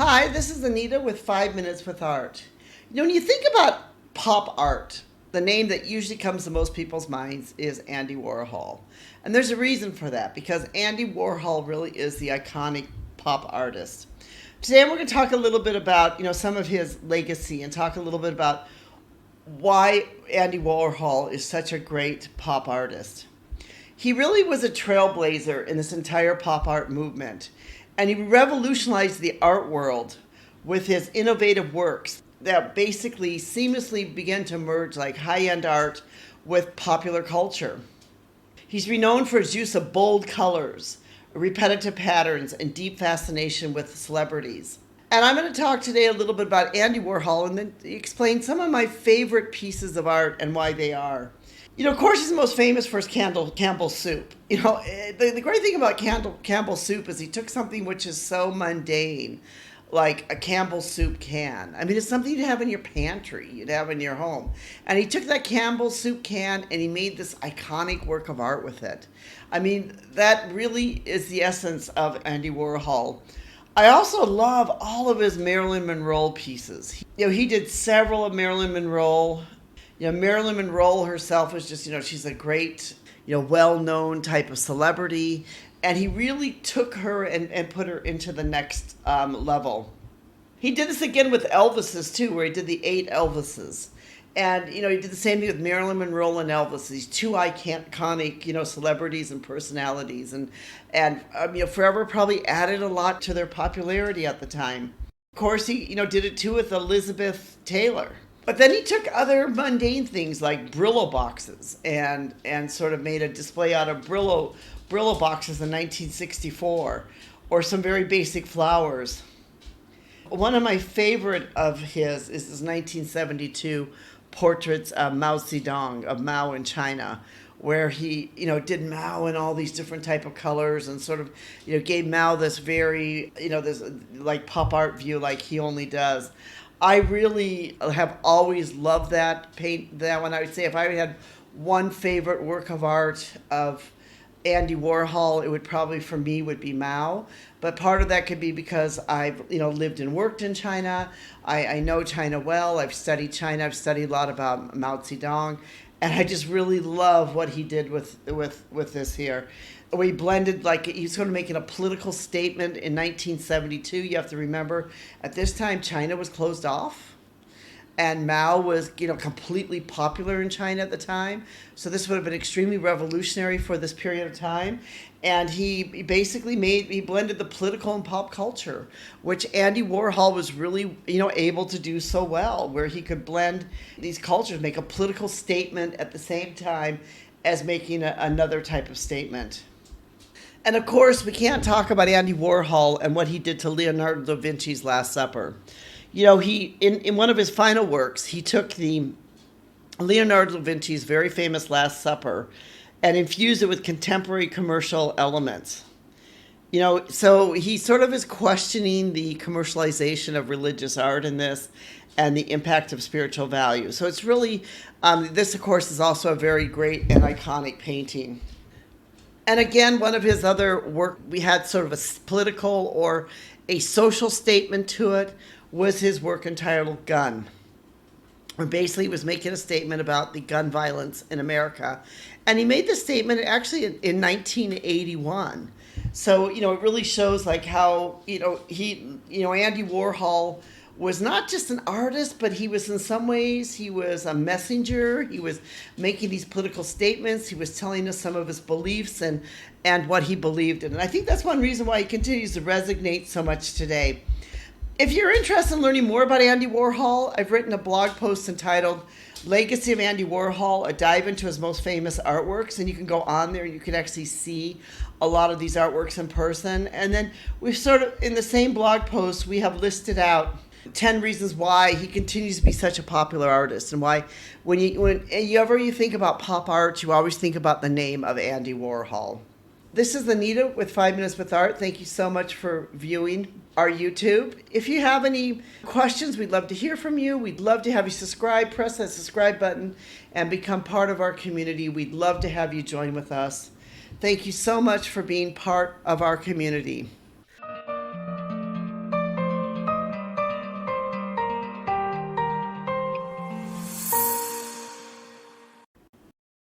Hi, this is Anita with 5 Minutes with Art. When you think about pop art, the name that usually comes to most people's minds is Andy Warhol. And there's a reason for that, because Andy Warhol really is the iconic pop artist. Today we're going to talk a little bit about, some of his legacy and talk a little bit about why Andy Warhol is such a great pop artist. He really was a trailblazer in this entire pop art movement, and he revolutionized the art world with his innovative works that basically seamlessly began to merge like high-end art with popular culture. He's renowned for his use of bold colors, repetitive patterns, and deep fascination with celebrities. And I'm going to talk today a little bit about Andy Warhol and then explain some of my favorite pieces of art and why they are. Of course, he's most famous for his Campbell soup. The great thing about Campbell soup is he took something which is so mundane, like a Campbell soup can. I mean, it's something you'd have in your pantry, you'd have in your home. And he took that Campbell soup can and he made this iconic work of art with it. I mean, that really is the essence of Andy Warhol. I also love all of his Marilyn Monroe pieces. He did several of Marilyn Monroe. Marilyn Monroe herself is just, she's a great, well-known type of celebrity. And he really took her and put her into the next level. He did this again with Elvis's too, where he did the 8 Elvises. And, he did the same thing with Marilyn Monroe and Elvis, these two iconic, celebrities and personalities. And forever probably added a lot to their popularity at the time. Of course, he, did it too with Elizabeth Taylor. But then he took other mundane things like Brillo boxes and sort of made a display out of Brillo boxes in 1964, or some very basic flowers. One of my favorite of his is his 1972 portraits of Mao Zedong, of Mao in China, where he, did Mao in all these different type of colors and sort of, gave Mao this very, this like pop art view like he only does. I really have always loved that one. I would say if I had one favorite work of art of Andy Warhol, it would probably for me would be Mao. But part of that could be because I've lived and worked in China. I know China well. I've studied China. I've studied a lot about Mao Zedong, and I just really love what he did with this here. We blended, like he was sort of making a political statement in 1972. You have to remember, at this time, China was closed off. And Mao was, completely popular in China at the time. So this would have been extremely revolutionary for this period of time. And he basically he blended the political and pop culture, which Andy Warhol was really, able to do so well, where he could blend these cultures, make a political statement at the same time as making another type of statement. And of course, we can't talk about Andy Warhol and what he did to Leonardo da Vinci's Last Supper. He in one of his final works, he took the Leonardo da Vinci's very famous Last Supper and infused it with contemporary commercial elements. So he sort of is questioning the commercialization of religious art in this and the impact of spiritual value. So it's really, this of course is also a very great and iconic painting. And again, one of his other work, we had sort of a political or a social statement to it, was his work entitled Gun, where basically he was making a statement about the gun violence in America. And he made this statement actually in 1981. So, it really shows like how, Andy Warhol was not just an artist, but he was in some ways, he was a messenger. He was making these political statements. He was telling us some of his beliefs and what he believed in. And I think that's one reason why he continues to resonate so much today. If you're interested in learning more about Andy Warhol, I've written a blog post entitled Legacy of Andy Warhol, a dive into his most famous artworks. And you can go on there and you can actually see a lot of these artworks in person. And then we've sort of, in the same blog post, we have listed out 10 reasons why he continues to be such a popular artist, and why whenever you think about pop art, you always think about the name of Andy Warhol. This is Anita with 5 Minutes with Art. Thank you so much for viewing our YouTube. If you have any questions, we'd love to hear from you. We'd love to have you subscribe. Press that subscribe button and become part of our community. We'd love to have you join with us. Thank you so much for being part of our community.